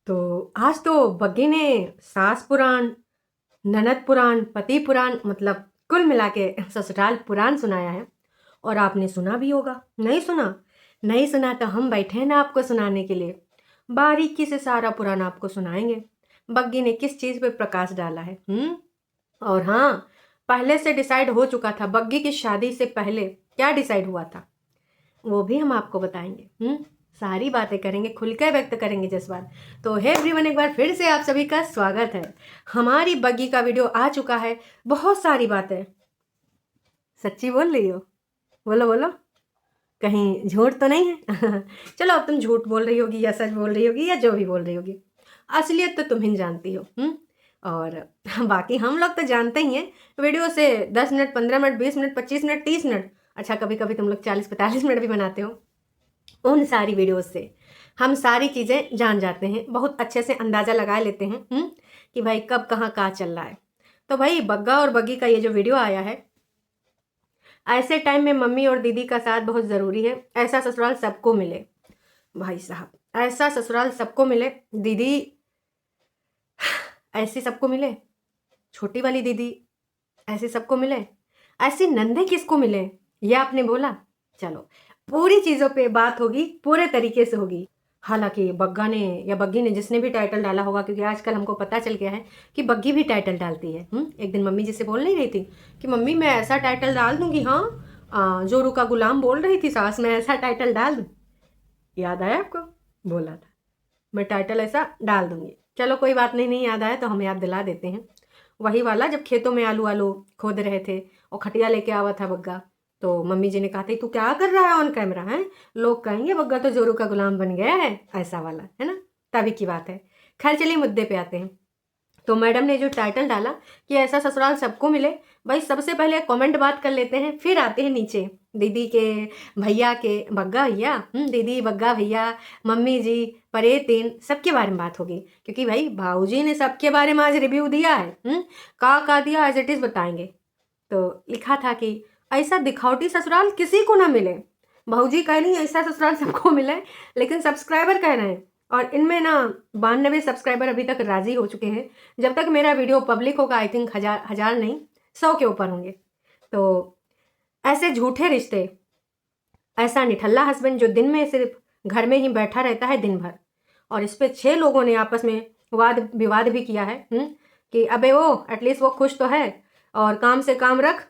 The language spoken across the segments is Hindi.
तो आज तो बग्गी ने सास पुराण, ननद पुराण, पति पुराण मतलब कुल मिला के ससुराल पुराण सुनाया है। और आपने सुना भी होगा। नहीं सुना? नहीं सुना तो हम बैठे हैं ना आपको सुनाने के लिए। बारीकी से सारा पुराण आपको सुनाएंगे। बग्गी ने किस चीज़ पे प्रकाश डाला है। और हाँ, पहले से डिसाइड हो चुका था। बग्गी की शादी से पहले क्या डिसाइड हुआ था वो भी हम आपको बताएंगे। सारी बातें करेंगे, खुलकर व्यक्त करेंगे जज्बात। तो हे एवरीवन, एक बार फिर से आप सभी का स्वागत है। हमारी बग्गी का वीडियो आ चुका है। बहुत सारी बातें। सच्ची बोल रही हो? बोलो बोलो, कहीं झूठ तो नहीं है? चलो, अब तुम झूठ बोल रही होगी या सच बोल रही होगी या जो भी बोल रही होगी, असलियत तो तुम ही जानती हो। और बाकी हम लोग तो जानते ही हैं। वीडियो से 10 minute, 15 minute, 20 minute, 25 minute, 30 minute, अच्छा कभी कभी तुम लोग 40-45 मिनट भी बनाते हो। उन सारी वीडियोस से हम सारी चीज़ें जान जाते हैं, बहुत अच्छे से अंदाज़ा लगा लेते हैं कि भाई कब कहाँ क्या चल रहा है। तो भाई बग्गा और बग्गी का ये जो वीडियो आया है, ऐसे टाइम में मम्मी और दीदी का साथ बहुत ज़रूरी है। ऐसा ससुराल सबको मिले भाई साहब, ऐसा ससुराल सबको मिले। दीदी ऐसी सबको मिले, छोटी वाली दीदी ऐसे सबको मिले, ऐसी नंदे किसको मिले ये आपने बोला। चलो, पूरी चीज़ों पे बात होगी, पूरे तरीके से होगी। हालांकि बग्गा ने या बग्गी ने, जिसने भी टाइटल डाला होगा, क्योंकि आजकल हमको पता चल गया है कि बग्गी भी टाइटल डालती है। एक दिन मम्मी जी से बोल नहीं रही थी कि मम्मी मैं ऐसा टाइटल डाल दूंगी। हाँ, जोरू का गुलाम बोल रही थी सास, मैं ऐसा टाइटल डाल दूँ। याद आया आपको? बोला था मैं टाइटल ऐसा डाल दूंगी। चलो कोई बात नहीं, नहीं याद आया तो हम याद दिला देते हैं। वही वाला, जब खेतों में आलू आलू खोद रहे थे और खटिया लेके आवा था बग्गा, तो मम्मी जी ने कहा था तू क्या कर रहा है ऑन कैमरा है, लोग कहेंगे बग्गा तो जोरू का गुलाम बन गया है, ऐसा वाला है ना। तभी की बात है। खैर चलिए मुद्दे पे आते हैं। तो मैडम ने जो टाइटल डाला कि ऐसा ससुराल सबको मिले, भाई सबसे पहले कमेंट बात कर लेते हैं, फिर आते हैं नीचे दीदी के, भैया के, बग्गा भैया, दीदी, बग्गा भैया, मम्मी जी, परे तीन, सबके बारे में बात होगी। क्योंकि भाई भाऊजी ने सबके बारे में आज रिव्यू दिया है। का दिया एज इट इज़ बताएंगे। तो लिखा था कि ऐसा दिखावटी ससुराल किसी को ना मिले। भाऊजी कह रही ऐसा ससुराल सबको मिले, लेकिन सब्सक्राइबर कह रहे हैं। और इनमें ना 92 सब्सक्राइबर अभी तक राजी हो चुके हैं। जब तक मेरा वीडियो पब्लिक होगा, आई थिंक हजार नहीं, 100 के ऊपर होंगे। तो ऐसे झूठे रिश्ते, ऐसा निठल्ला हस्बैंड जो दिन में सिर्फ घर में ही बैठा रहता है दिन भर, और इस पे 6 लोगों ने आपस में वाद विवाद भी किया है। कि अबे वो एटलीस्ट वो खुश तो है, और काम से काम रख,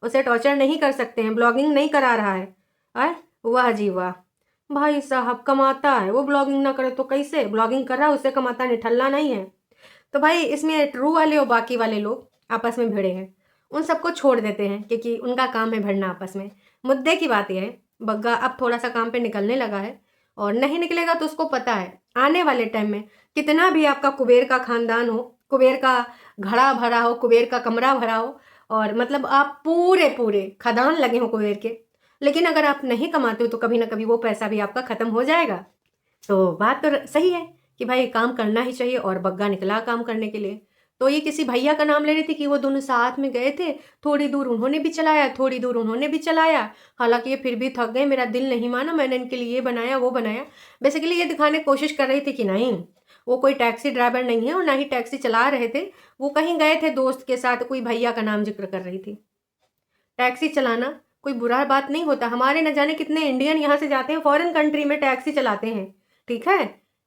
उसे टॉर्चर नहीं कर सकते हैं, ब्लॉगिंग नहीं करा रहा है। वाह जी वाह, भाई साहब कमाता है वो, ब्लॉगिंग ना करे तो कैसे? ब्लॉगिंग कर रहा है, उससे कमाता, निठल्ला नहीं है। तो भाई इसमें ट्रू वाले और बाकी वाले लोग आपस में भिड़े हैं। उन सबको छोड़ देते हैं क्योंकि उनका काम है भिड़ना आपस में। मुद्दे की बात यह है, बग्गा अब थोड़ा सा काम पे निकलने लगा है, और नहीं निकलेगा तो उसको पता है आने वाले टाइम में कितना भी आपका कुबेर का खानदान हो, कुबेर का घड़ा भरा हो, कुबेर का कमरा भरा हो, और मतलब आप पूरे पूरे खदान लगे हो कुबेर के, लेकिन अगर आप नहीं कमाते हो तो कभी ना कभी वो पैसा भी आपका ख़त्म हो जाएगा। तो बात तो सही है कि भाई काम करना ही चाहिए, और बग्गा निकला काम करने के लिए। तो ये किसी भैया का नाम ले रही थी कि वो दोनों साथ में गए थे, थोड़ी दूर उन्होंने भी चलाया, थोड़ी दूर उन्होंने भी चलाया। हालांकि ये फिर भी थक गए, मेरा दिल नहीं माना, मैंने इनके लिए ये बनाया वो बनाया। बेसिकली ये दिखाने की कोशिश कर रही थी कि नहीं, वो कोई टैक्सी ड्राइवर नहीं है और ना ही टैक्सी चला रहे थे। वो कहीं गए थे दोस्त के साथ, कोई भैया का नाम जिक्र कर रही थी। टैक्सी चलाना कोई बुरा बात नहीं होता। हमारे न जाने कितने इंडियन यहाँ से जाते हैं फॉरेन कंट्री में टैक्सी चलाते हैं, ठीक है।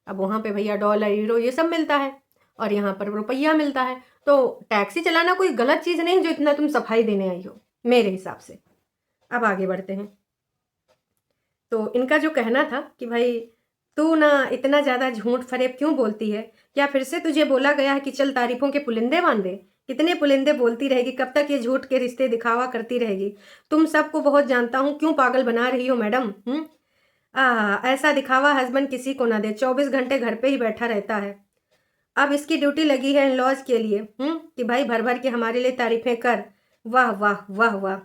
अब वहाँ पे भैया डॉलर यूरो ये सब मिलता है, और यहाँ पर रुपया मिलता है। तो टैक्सी चलाना कोई गलत चीज़ नहीं जो इतना तुम सफाई देने आई हो, मेरे हिसाब से। अब आगे बढ़ते हैं। तो इनका जो कहना था कि भाई तू ना इतना ज़्यादा झूठ फरेब क्यों बोलती है, क्या फिर से तुझे बोला गया है कि चल तारीफों के पुलिंदे बांध दे? कितने पुलिंदे बोलती रहेगी, कब तक ये झूठ के रिश्ते दिखावा करती रहेगी? तुम सबको बहुत जानता हूँ, क्यों पागल बना रही हो मैडम? ऐसा दिखावा हस्बैंड किसी को ना दे, 24 घंटे घर पे ही बैठा रहता है। अब इसकी ड्यूटी लगी है इन लॉज के लिए, कि भाई भर भर के हमारे लिए तारीफें कर। वाह वाह वाह वाह,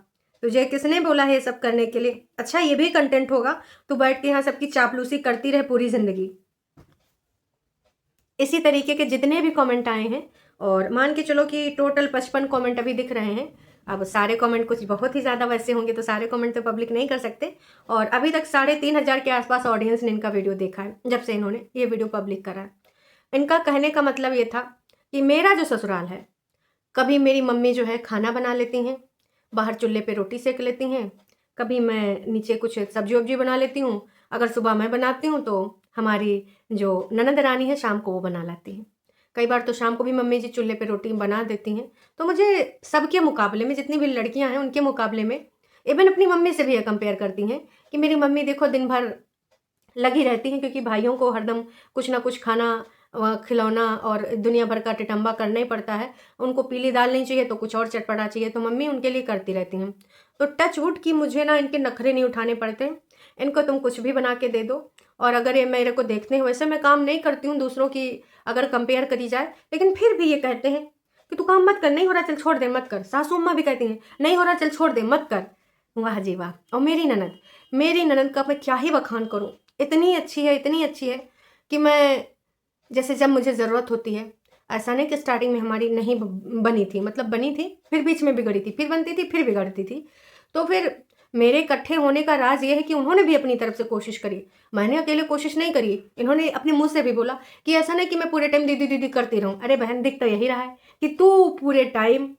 तुझे किसने बोला है ये सब करने के लिए? अच्छा ये भी कंटेंट होगा, तू बैठ के यहाँ सबकी चापलूसी करती रहे पूरी जिंदगी। इसी तरीके के जितने भी कमेंट आए हैं, और मान के चलो कि टोटल 55 कमेंट अभी दिख रहे हैं। अब सारे कमेंट कुछ बहुत ही ज़्यादा वैसे होंगे तो सारे कमेंट तो पब्लिक नहीं कर सकते। और अभी तक 3500 के आसपास ऑडियंस ने इनका वीडियो देखा है जब से इन्होंने ये वीडियो पब्लिक करा है। इनका कहने का मतलब ये था कि मेरा जो ससुराल है, कभी मेरी मम्मी जो है खाना बना लेती हैं, बाहर चूल्हे पे रोटी सेक लेती हैं, कभी मैं नीचे कुछ सब्जी वब्जी बना लेती हूँ। अगर सुबह मैं बनाती हूँ तो हमारी जो ननद रानी है शाम को वो बना लाती हैं। कई बार तो शाम को भी मम्मी जी चूल्हे पे रोटी बना देती हैं। तो मुझे सबके मुकाबले में, जितनी भी लड़कियां हैं उनके मुकाबले में, इवन अपनी मम्मी से भी ये कंपेयर करती हैं कि मेरी मम्मी देखो दिन भर लगी रहती हैं, क्योंकि भाइयों को हरदम कुछ ना कुछ खाना खिलौना और दुनिया भर का टिटम्बा करना ही पड़ता है। उनको पीली दाल नहीं चाहिए तो कुछ और चटपटा चाहिए, तो मम्मी उनके लिए करती रहती हैं। तो टच वुड कि मुझे ना इनके नखरे नहीं उठाने पड़ते। इनको तुम कुछ भी बना के दे दो, और अगर ये मेरे को देखते हैं, वैसे मैं काम नहीं करती हूँ दूसरों की अगर कंपेयर करी जाए, लेकिन फिर भी ये कहते हैं कि तू काम मत कर, नहीं हो रहा चल छोड़ दे मत कर। सासू अम्मा भी कहती हैं नहीं हो रहा चल छोड़ दे मत कर। वाह जी वाह। और मेरी ननद का मैं क्या ही बखान करूँ, इतनी अच्छी है, इतनी अच्छी है कि मैं जैसे जब मुझे ज़रूरत होती है, ऐसा नहीं कि स्टार्टिंग में हमारी नहीं बनी थी, मतलब बनी थी फिर बीच में बिगड़ी थी, फिर बनती थी फिर बिगड़ती थी। तो फिर मेरे इकट्ठे होने का राज ये है कि उन्होंने भी अपनी तरफ से कोशिश करी, मैंने अकेले कोशिश नहीं करी। इन्होंने अपने मुंह से भी बोला कि ऐसा नहीं कि मैं पूरे टाइम दीदी दीदी करती रहूं। अरे बहन, दिख तो यही रहा है कि तू पूरे टाइम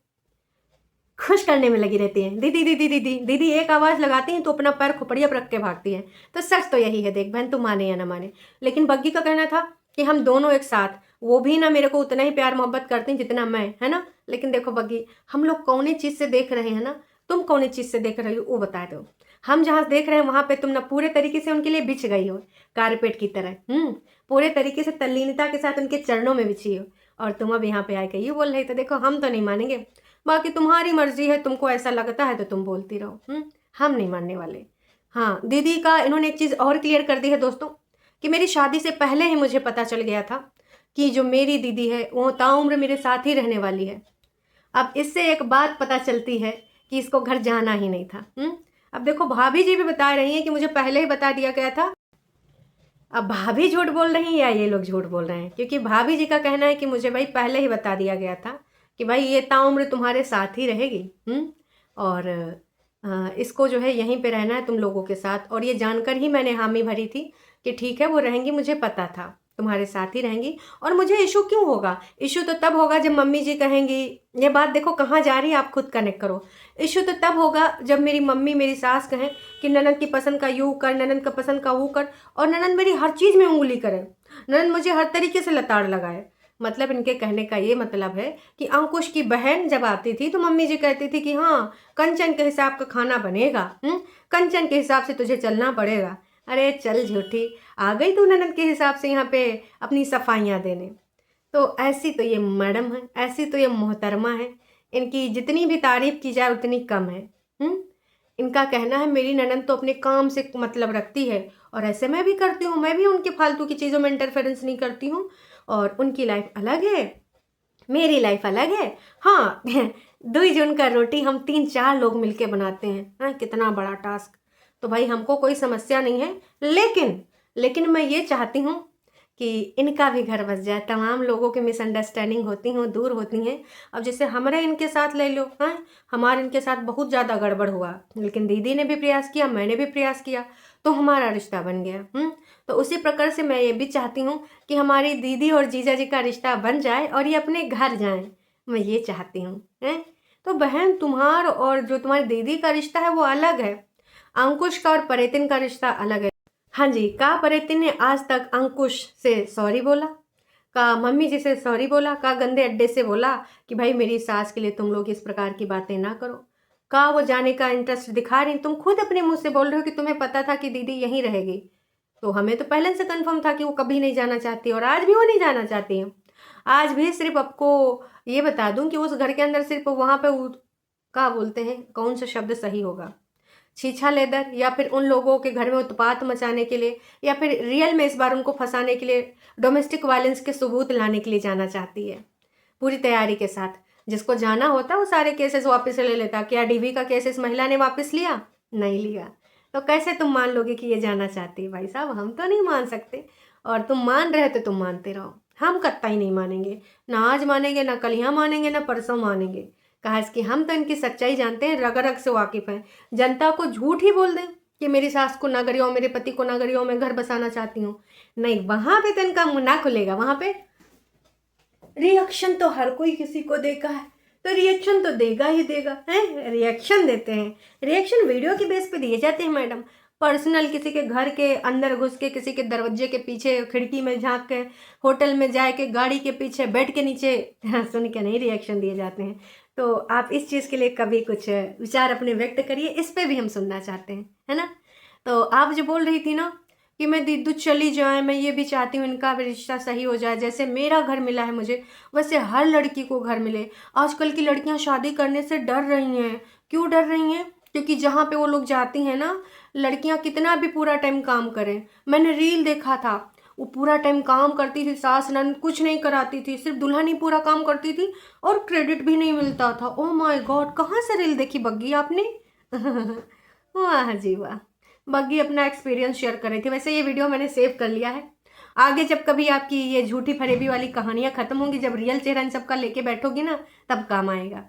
खुश करने में लगी रहती हैं, दीदी दीदी दीदी दीदी एक आवाज़ लगाती हैं तो अपना पैर खुपड़िया पर रख के भागती हैं। तो सच तो यही है, देख बहन तू माने या ना माने। लेकिन बग्गी का कहना था कि हम दोनों एक साथ, वो भी ना मेरे को उतना ही प्यार मोहब्बत करती हैं जितना मैं, है ना। लेकिन देखो बग्गी, हम लोग कौन चीज़ से देख रहे हैं ना, तुम कौन चीज़ से देख रही हो वो बता दो। हम जहाँ देख रहे हैं वहाँ पे तुम ना पूरे तरीके से उनके लिए बिछ गई हो, कारपेट की तरह। पूरे तरीके से तल्लीनता के साथ उनके चरणों में बिछी हो, और तुम अब यहाँ पे आए के ये बोल रही। तो देखो हम तो नहीं मानेंगे, बाकी तुम्हारी मर्जी है, तुमको ऐसा लगता है तो तुम बोलती रहो। हम नहीं मानने वाले। हाँ, दीदी का इन्होंने एक चीज़ और क्लियर कर दी है दोस्तों, कि मेरी शादी से पहले ही मुझे पता चल गया था कि जो मेरी दीदी है वो ताउम्र मेरे साथ ही रहने वाली है। अब इससे एक बात पता चलती है कि इसको घर जाना ही नहीं था। अब देखो भाभी जी भी बता रही हैं कि मुझे पहले ही बता दिया गया था। अब भाभी झूठ बोल रही हैं या ये लोग झूठ बोल रहे हैं, क्योंकि भाभी जी का कहना है कि मुझे भाई पहले ही बता दिया गया था कि भाई ये ताउम्र तुम्हारे साथ ही रहेगी। और इसको जो है यहीं पे रहना है तुम लोगों के साथ। और ये जानकर ही मैंने हामी भरी थी कि ठीक है वो रहेंगी, मुझे पता था तुम्हारे साथ ही रहेंगी। और मुझे इशू क्यों होगा, इशू तो तब होगा जब मम्मी जी कहेंगी, ये बात देखो कहाँ जा रही है, आप खुद कनेक्ट करो। इशू तो तब होगा जब मेरी मम्मी मेरी सास कहें कि ननद की पसंद का यूँ कर, ननद का पसंद का वो कर, और ननद मेरी हर चीज़ में उंगली करे, ननद मुझे हर तरीके से लताड़ लगाए। मतलब इनके कहने का ये मतलब है कि अंकुश की बहन जब आती थी तो मम्मी जी कहती थी कि हाँ कंचन के हिसाब का खाना बनेगा, कंचन के हिसाब से तुझे चलना पड़ेगा। अरे चल झूठी, आ गई तू ननद के हिसाब से यहाँ पे अपनी सफाइयाँ देने। तो ऐसी तो ये मैडम है, ऐसी तो ये मोहतरमा है, इनकी जितनी भी तारीफ की जाए उतनी कम है। इनका कहना है मेरी ननद तो अपने काम से मतलब रखती है, और ऐसे मैं भी करती हूँ, मैं भी उनके फालतू की चीज़ों में इंटरफेरेंस नहीं करती हूँ। और उनकी लाइफ अलग है, मेरी लाइफ अलग है। हाँ 2 जून का रोटी हम 3-4 लोग मिलके बनाते हैं। हाँ, कितना बड़ा टास्क। तो भाई हमको कोई समस्या नहीं है, लेकिन मैं ये चाहती हूँ कि इनका भी घर बस जाए। तमाम लोगों की मिसअंडरस्टैंडिंग होती हैं, दूर होती हैं। अब जैसे हमारे इनके साथ ले लो, हाँ हमारे इनके साथ बहुत ज़्यादा गड़बड़ हुआ, लेकिन दीदी ने भी प्रयास किया, मैंने भी प्रयास किया, तो हमारा रिश्ता बन गया। तो उसी प्रकार से मैं ये भी चाहती हूँ कि हमारी दीदी और जीजा जी का रिश्ता बन जाए और ये अपने घर जाएं, मैं ये चाहती हूँ। हैं तो बहन, तुम्हार और जो तुम्हारी दीदी का रिश्ता है वो अलग है, अंकुश का और परेतिन का रिश्ता अलग है। हाँ जी, का परेतिन ने आज तक अंकुश से सॉरी बोला, का मम्मी जी से सॉरी बोला, का गंदे अड्डे से बोला कि भाई मेरी सास के लिए तुम लोग इस प्रकार की बातें ना करो, का वो जाने का इंटरेस्ट दिखा रही। तुम खुद अपने मुंह से बोल रहे हो कि तुम्हें पता था कि दीदी यहीं रहेगी, तो हमें तो पहले से कंफर्म था कि वो कभी नहीं जाना चाहती, और आज भी वो नहीं जाना चाहती हैं। आज भी सिर्फ आपको ये बता दूं कि उस घर के अंदर सिर्फ वहाँ पे क्या बोलते हैं, कौन सा शब्द सही होगा, छीछा लेदर, या फिर उन लोगों के घर में उत्पात मचाने के लिए, या फिर रियल में इस बार उनको फंसाने के लिए, डोमेस्टिक वायलेंस के सबूत लाने के लिए जाना चाहती है पूरी तैयारी के साथ। जिसको जाना होता वो सारे केसेस वापस ले लेता। क्या डीवी का केस इस महिला ने वापस लिया? नहीं लिया। तो कैसे तुम मान लोगे कि ये जाना चाहती है? भाई साहब हम तो नहीं मान सकते, और तुम मान रहे हो तो तुम मानते रहो, हम कत्ता ही नहीं मानेंगे। ना आज मानेंगे, ना कल यहाँ मानेंगे, ना परसों मानेंगे। कहा कि हम तो इनकी सच्चाई जानते हैं, रग रग से वाकिफ़ हैं। जनता को झूठ ही बोल दें कि मेरी सास को नगरियों, मेरे पति को नगरियों में घर बसाना चाहती हूँ, नहीं, वहाँ पे तो इनका मुँह ना खुलेगा। वहाँ पे रिएक्शन तो हर कोई किसी को देगा है, तो रिएक्शन तो देगा ही देगा है। रिएक्शन देते हैं, रिएक्शन वीडियो के बेस पे दिए जाते हैं मैडम। पर्सनल किसी के घर के अंदर घुस के, किसी के दरवाजे के पीछे, खिड़की में झांक के, होटल में जाए के, गाड़ी के पीछे, बेड के नीचे सुन के नहीं रिएक्शन दिए जाते हैं। तो आप इस चीज़ के लिए कभी कुछ विचार अपने व्यक्त करिए, इस पे भी हम सुनना चाहते हैं, है ना। तो आप जो बोल रही थी ना कि मैं दीदू चली जाए, मैं ये भी चाहती हूँ इनका भी रिश्ता सही हो जाए, जैसे मेरा घर मिला है मुझे वैसे हर लड़की को घर मिले। आजकल की लड़कियां शादी करने से डर रही हैं। क्यों डर रही हैं? क्योंकि जहाँ पे वो लोग जाती हैं ना, लड़कियां कितना भी पूरा टाइम काम करें, मैंने रील देखा था, वो पूरा टाइम काम करती थी, सास नंद कुछ नहीं कराती थी, सिर्फ दुल्हन ही पूरा काम करती थी और क्रेडिट भी नहीं मिलता था। ओ माय गॉड, कहाँ से रील देखी बग्गी आपने? वाह जी वाह, बग्गी अपना एक्सपीरियंस शेयर कर रही थी। वैसे ये वीडियो मैंने सेव कर लिया है, आगे जब कभी आपकी ये झूठी फरेबी वाली कहानियां खत्म होंगी, जब रियल चेहरा इन सबका लेके बैठोगी ना, तब काम आएगा।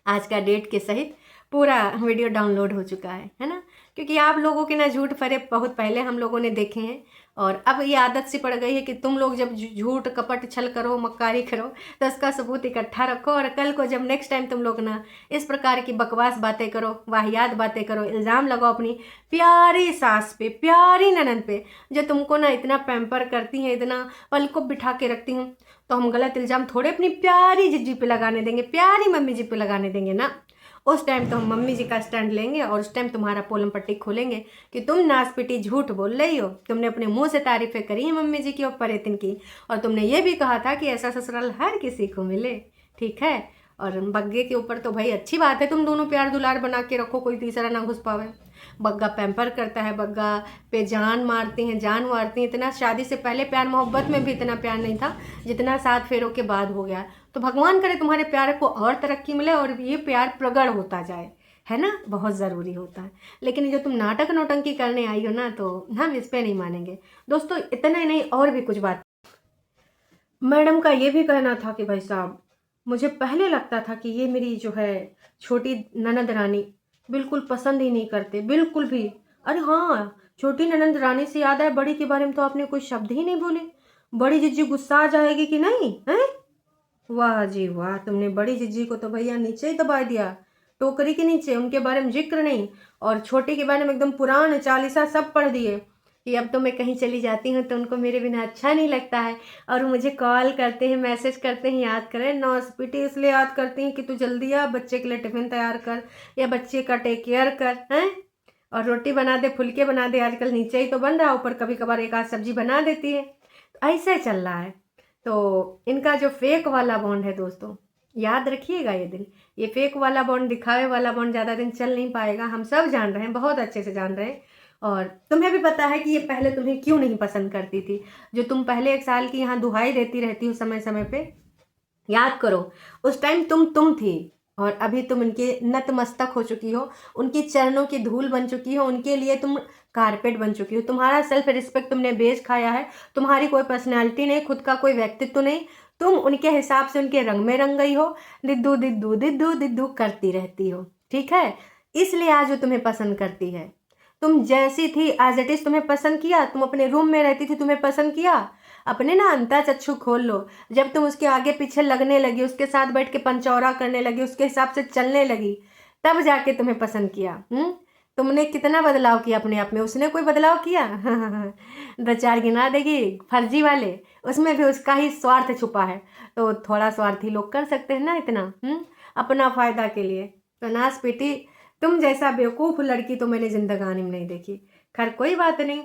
आज का डेट के सहित पूरा वीडियो डाउनलोड हो चुका है ना। क्योंकि आप लोगों के ना झूठ फरेब बहुत पहले हम लोगों ने देखे हैं, और अब ये आदत सी पड़ गई है कि तुम लोग जब झूठ कपट छल करो, मक्कारी करो, तो उसका सबूत इकट्ठा रखो, और कल को जब नेक्स्ट टाइम तुम लोग ना इस प्रकार की बकवास बातें करो, वाहियात बातें करो, इल्ज़ाम लगाओ अपनी प्यारी सास पे, प्यारी ननद पे, जो तुमको ना इतना पैम्पर करती हैं, इतना पल को बिठा के रखती हूँ, तो हम गलत इल्ज़ाम थोड़े अपनी प्यारी जीजी पे लगाने देंगे, प्यारी मम्मी जी पे लगाने देंगे ना। उस टाइम तो हम मम्मी जी का स्टैंड लेंगे, और उस टाइम तुम्हारा पोलम पट्टी खोलेंगे कि तुम नासपिटी झूठ बोल रही हो। तुमने अपने मुंह से तारीफें करी हैं मम्मी जी की और परेतिन की, और तुमने ये भी कहा था कि ऐसा ससुराल हर किसी को मिले, ठीक है। और बग्गे के ऊपर तो भाई अच्छी बात है, तुम दोनों प्यार दुलार बना के रखो, कोई तीसरा ना घुस पावे। बग्गा पैम्पर करता है, बग्गा पे जान मारती हैं, जान मारती हैं। इतना शादी से पहले प्यार मोहब्बत में भी इतना प्यार नहीं था जितना 7 फेरों के बाद हो गया। तो भगवान करे तुम्हारे प्यार को और तरक्की मिले, और ये प्यार प्रगड़ होता जाए, है ना, बहुत ज़रूरी होता है। लेकिन जो तुम नाटक नौटंकी करने आई हो ना, तो हम इस पर नहीं मानेंगे दोस्तों। इतना ही नहीं, और भी कुछ बात। मैडम का ये भी कहना था कि भाई साहब, मुझे पहले लगता था कि ये मेरी जो है छोटी ननद रानी बिल्कुल पसंद ही नहीं करते, बिल्कुल भी। अरे हाँ, छोटी ननद रानी से याद है, बड़ी के बारे में तो आपने कोई शब्द ही नहीं बोले। बड़ी जीजी गुस्सा आ जाएगी कि नहीं है? वाह जी वाह, तुमने बड़ी जीजी को तो भैया नीचे ही दबा दिया, टोकरी के नीचे, उनके बारे में जिक्र नहीं। और छोटी के बारे में एकदम पुराण चालीसा सब पढ़ दिए कि अब तो मैं कहीं चली जाती हूँ तो उनको मेरे बिना अच्छा नहीं लगता है, और मुझे कॉल करते हैं, मैसेज करते हैं, याद करें, नौसपीटी इसलिए याद करती हैं कि तू जल्दी आ, बच्चे के लिए टिफिन तैयार कर, या बच्चे का टेक केयर कर, हैं, और रोटी बना दे, फुलके बना दे, आजकल नीचे ही तो बन रहा है, ऊपर कभी कभार एक आध सब्जी बना देती है। तो ऐसे चल रहा है। तो इनका जो फेक वाला बॉन्ड है दोस्तों, याद रखिएगा ये दिन, ये फेक वाला बॉन्ड, दिखावे वाला बॉन्ड ज़्यादा दिन चल नहीं पाएगा। हम सब जान रहे हैं, बहुत अच्छे से जान रहे हैं। और तुम्हें भी पता है कि ये पहले तुम्हें क्यों नहीं पसंद करती थी। जो तुम पहले 1 साल की यहाँ दुहाई देती रहती हो समय समय पे, याद करो, उस टाइम तुम थी, और अभी तुम उनके नतमस्तक हो चुकी हो, उनके चरणों की धूल बन चुकी हो, उनके लिए तुम कारपेट बन चुकी हो। तुम्हारा सेल्फ रिस्पेक्ट तुमने बेच खाया है, तुम्हारी कोई पर्सनैलिटी नहीं, खुद का कोई व्यक्तित्व नहीं, तुम उनके हिसाब से उनके रंग में रंग गई हो, दिद्दू दिद्दू दिद्दू दिद्दू करती रहती हो, ठीक है। इसलिए आज वो तुम्हें पसंद करती है। तुम जैसी थी एज इट इज तुम्हें पसंद किया, तुम अपने रूम में रहती थी, तुम्हें पसंद किया। अपने ना अंतर चक्षु खोल लो, जब तुम उसके आगे पीछे लगने लगी, उसके साथ बैठ के पंचौरा करने लगी, उसके हिसाब से चलने लगी, तब जाके तुम्हें पसंद किया। तुमने कितना बदलाव किया अपने आप में, उसने कोई बदलाव किया? 2-4 गिना देगी फर्जी वाले, उसमें भी उसका ही स्वार्थ छुपा है। तो थोड़ा स्वार्थी लोग कर सकते हैं ना इतना, अपना फायदा के लिए। तो नास बेटी, तुम जैसा बेवकूफ़ लड़की तो मैंने जिंदगानी में नहीं देखी। खैर कोई बात नहीं।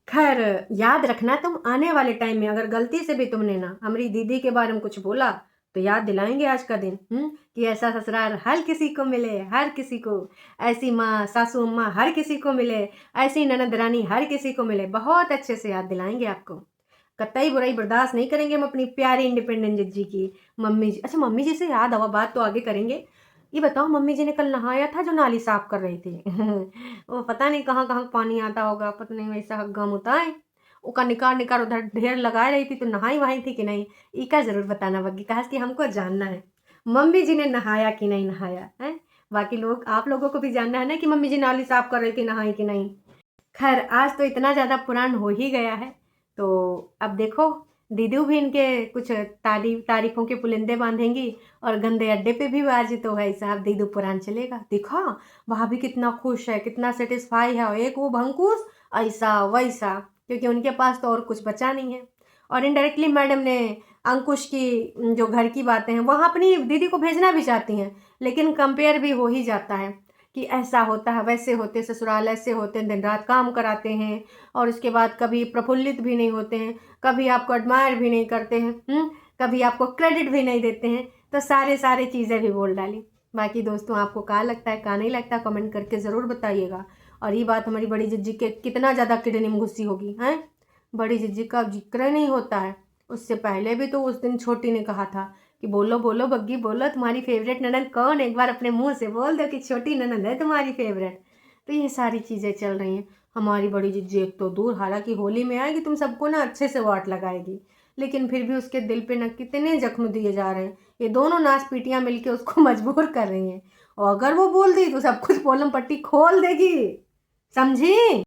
खैर याद रखना, तुम आने वाले टाइम में अगर गलती से भी तुमने ना हमारी दीदी के बारे में कुछ बोला, तो याद दिलाएंगे आज का दिन, कि ऐसा ससुराल हर किसी को मिले, हर किसी को, ऐसी माँ सासू अम्मा हर किसी को मिले, ऐसी ननद रानी हर किसी को मिले। बहुत अच्छे से याद दिलाएंगे आपको, कतई बुराई बर्दाश्त नहीं करेंगे हम अपनी प्यारी इंडिपेंडेंट जिज्जी की। मम्मी जी, अच्छा मम्मी जी से याद आवा, बात तो आगे करेंगे। ये बताओ, मम्मी जी ने कल नहाया था जो नाली साफ कर रही थी? वो पता नहीं कहाँ कहाँ पानी आता होगा, पता नहीं, वैसा गम होता है, उसका निकाल निकाल उधर ढेर लगा रही थी, तो नहाई वहाई थी कि नहीं? इका जरूर बताना बग्गी, कहा कि हमको जानना है मम्मी जी ने नहाया कि नहीं नहाया है। बाकी लोग, आप लोगों को भी जानना है ना कि मम्मी जी नाली साफ कर रही थी, नहाई कि नहीं। खैर आज तो इतना ज़्यादा पुरान हो ही गया है, तो अब देखो दीदी भी इनके कुछ तारीफों के पुलिंदे बांधेंगी और गंदे अड्डे पे भी बाजी तो भाई साहब दीदू पुरान चलेगा। दिखा भाभी कितना खुश है, कितना सेटिस्फाई है, और एक वो भंकूस ऐसा वैसा, क्योंकि उनके पास तो और कुछ बचा नहीं है। और इनडायरेक्टली मैडम ने अंकुश की जो घर की बातें हैं वहाँ अपनी दीदी को भेजना भी चाहती हैं, लेकिन कंपेयर भी हो ही जाता है कि ऐसा होता है, वैसे होते ससुराल, ऐसे होते दिन रात काम कराते हैं और उसके बाद कभी प्रफुल्लित भी नहीं होते हैं, कभी आपको एडमायर भी नहीं करते हैं, कभी आपको क्रेडिट भी नहीं देते हैं। तो सारे चीज़ें भी बोल डाली। बाकी दोस्तों आपको क्या लगता है, क्या नहीं लगता, कमेंट करके ज़रूर बताइएगा। और ये बात हमारी बड़ी जिज्जी के कितना ज़्यादा किडनी में घुसी होगी हैं। बड़ी जिज्जी का जिक्र नहीं होता है। उससे पहले भी तो उस दिन छोटी ने कहा था कि बोलो बोलो बग्गी बोलो, तुम्हारी फेवरेट ननद कौन, एक बार अपने मुंह से बोल दो कि छोटी ननद है तुम्हारी फेवरेट। तो ये सारी चीज़ें चल रही हैं। हमारी बड़ी जिज्जी एक तो दूर, हालांकि होली में आएगी तुम सबको ना अच्छे से वाट लगाएगी, लेकिन फिर भी उसके दिल पे न कितने जख्म दिए जा रहे हैं। ये दोनों नाच पीटियाँ मिलके उसको मजबूर कर रही हैं, और अगर वो बोल दी तो सब कुछ पोलम पट्टी खोल देगी, समझी।